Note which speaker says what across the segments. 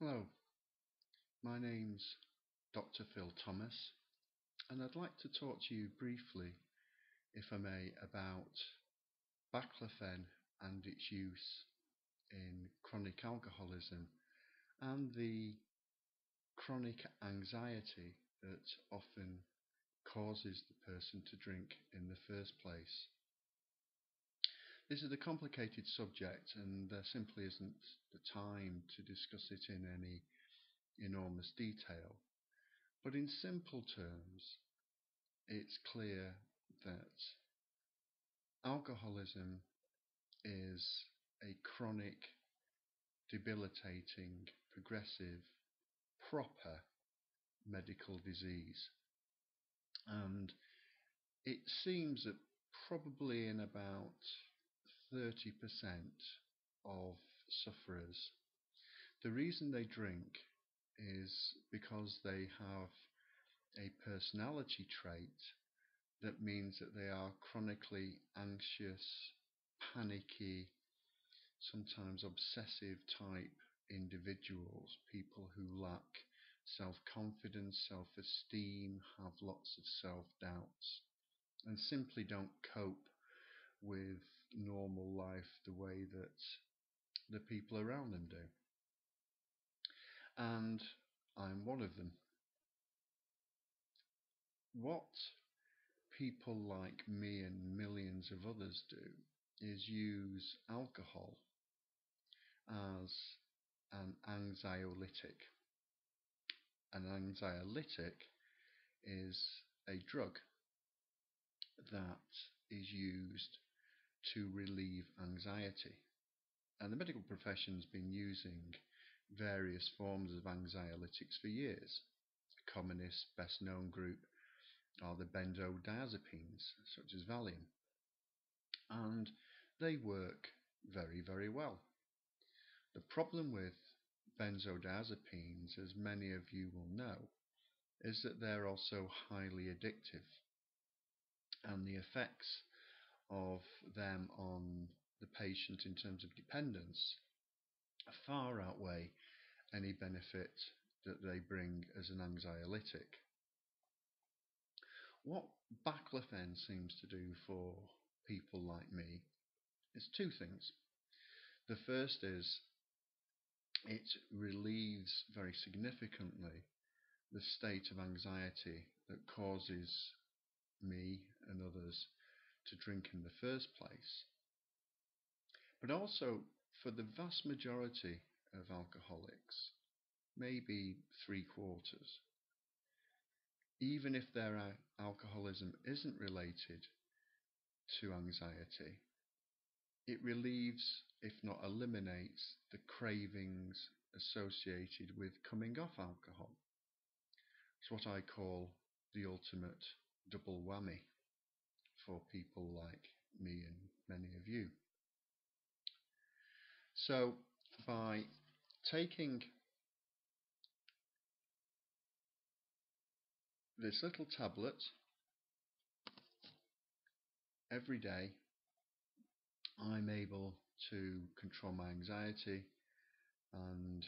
Speaker 1: Hello, my name's Dr. Phill Thomas, and I'd like to talk to you briefly, if I may, about baclofen and its use in chronic alcoholism and the chronic anxiety that often causes the person to drink in the first place. This is a complicated subject, and there simply isn't the time to discuss it in any enormous detail. But in simple terms, it's clear that alcoholism is a chronic, debilitating, progressive, proper medical disease. And it seems that probably in about 30% of sufferers, the reason they drink is because they have a personality trait that means that they are chronically anxious, panicky, sometimes obsessive type individuals, people who lack self-confidence, self-esteem, have lots of self-doubts, and simply don't cope with normal life the way that the people around them do. And I'm one of them. What people like me and millions of others do is use alcohol as an anxiolytic. An anxiolytic is a drug that is used to relieve anxiety. And the medical profession's been using various forms of anxiolytics for years. The commonest, best known group are the benzodiazepines, such as Valium. And they work very, very well. The problem with benzodiazepines, as many of you will know, is that they're also highly addictive, and the effects of them on the patient in terms of dependence far outweigh any benefit that they bring as an anxiolytic. What baclofen seems to do for people like me is two things. The first is it relieves very significantly the state of anxiety that causes me and others to drink in the first place. But also, for the vast majority of alcoholics, maybe 3/4, even if their alcoholism isn't related to anxiety, it relieves, if not eliminates, the cravings associated with coming off alcohol. It's what I call the ultimate double whammy for people like me and many of you. So by taking this little tablet every day, I'm able to control my anxiety, and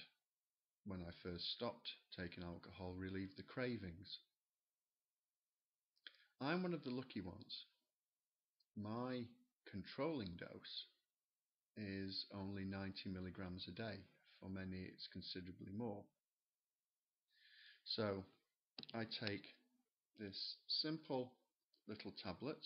Speaker 1: when I first stopped taking alcohol, relieve the cravings. I'm one of the lucky ones. My controlling dose is only 90 milligrams a day. For many, it's considerably more. So I take this simple little tablet,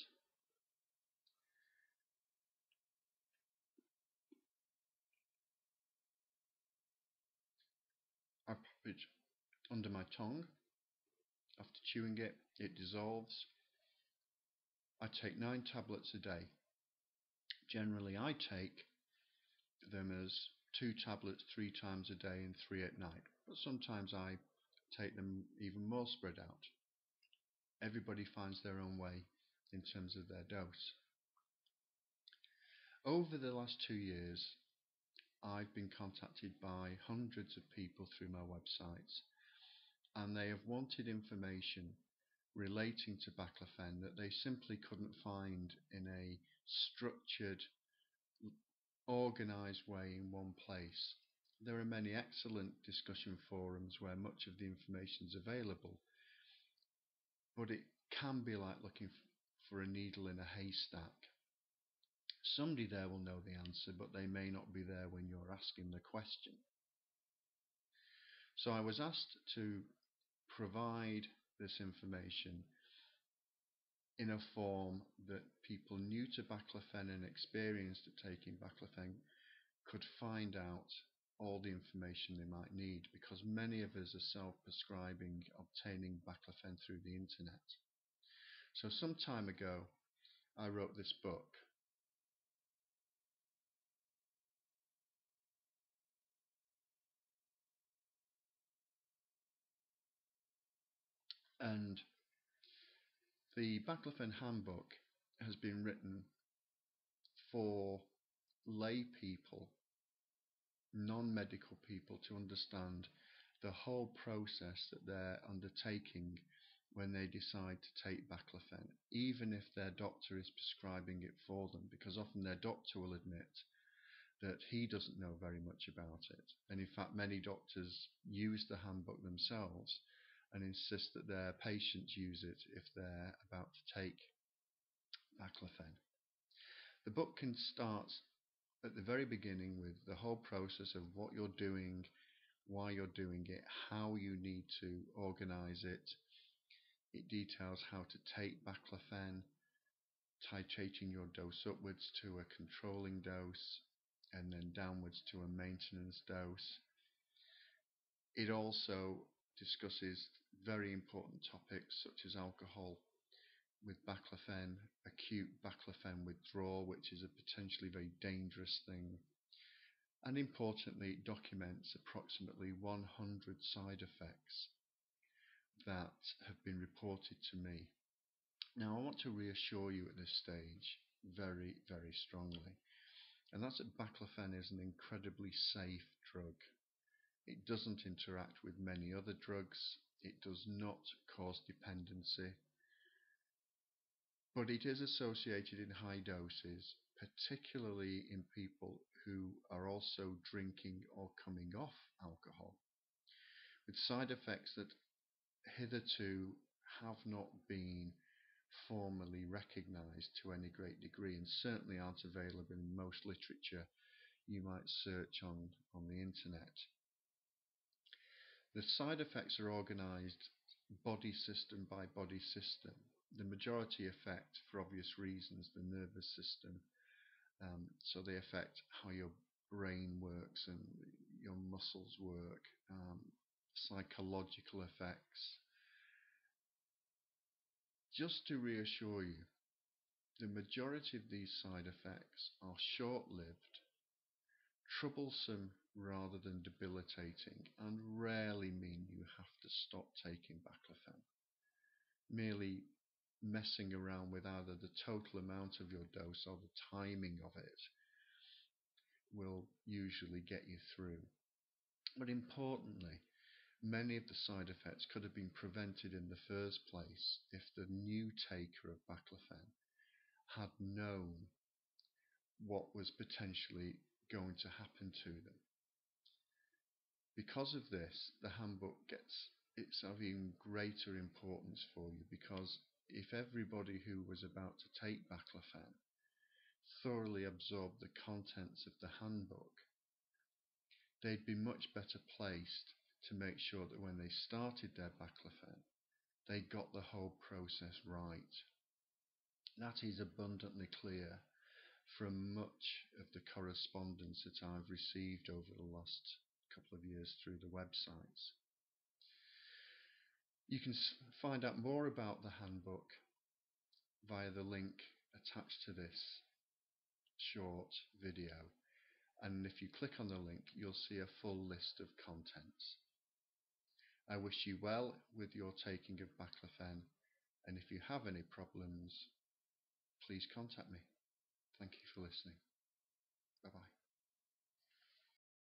Speaker 1: I pop it under my tongue. After chewing it, it dissolves. I take 9 tablets a day. Generally, I take them as 2 tablets 3 times a day and 3 at night, but sometimes I take them even more spread out. Everybody finds their own way in terms of their dose. Over the last 2 years, I've been contacted by hundreds of people through my websites, and they have wanted information relating to baclofen that they simply couldn't find in a structured, organised way in one place. There are many excellent discussion forums where much of the information is available, but it can be like looking for a needle in a haystack. Somebody there will know the answer, but they may not be there when you're asking the question. So I was asked to provide this information in a form that people new to baclofen and experienced at taking baclofen could find out all the information they might need, because many of us are self-prescribing, obtaining baclofen through the internet. So some time ago I wrote this book, and the Baclofen Handbook has been written for lay people, non-medical people, to understand the whole process that they're undertaking when they decide to take baclofen, even if their doctor is prescribing it for them, because often their doctor will admit that he doesn't know very much about it. And in fact, many doctors use the handbook themselves and insist that their patients use it if they're about to take baclofen. The book can start at the very beginning with the whole process of what you're doing, why you're doing it, how you need to organize it. It details how to take baclofen, titrating your dose upwards to a controlling dose and then downwards to a maintenance dose. It also discusses very important topics such as alcohol with baclofen, acute baclofen withdrawal, which is a potentially very dangerous thing, and importantly it documents approximately 100 side effects that have been reported to me. Now I want to reassure you at this stage very, very strongly, and that's that baclofen is an incredibly safe drug. It doesn't interact with many other drugs, it does not cause dependency, but it is associated in high doses, particularly in people who are also drinking or coming off alcohol, with side effects that hitherto have not been formally recognised to any great degree, and certainly aren't available in most literature you might search on the internet. The side effects are organised body system by body system. The majority affect, for obvious reasons, the nervous system. So they affect how your brain works and your muscles work, psychological effects. Just to reassure you, the majority of these side effects are short-lived, troublesome rather than debilitating, and rarely mean you have to stop taking baclofen. Merely messing around with either the total amount of your dose or the timing of it will usually get you through. But importantly, many of the side effects could have been prevented in the first place if the new taker of baclofen had known what was potentially going to happen to them. Because of this, the handbook gets its of even greater importance for you, because if everybody who was about to take baclofen thoroughly absorbed the contents of the handbook, they'd be much better placed to make sure that when they started their baclofen, they got the whole process right. That is abundantly clear from much of the correspondence that I've received over the last couple of years through the websites. You can find out more about the handbook via the link attached to this short video, and if you click on the link you'll see a full list of contents. I wish you well with your taking of baclofen, and if you have any problems, please contact me. Thank you for listening. Bye bye.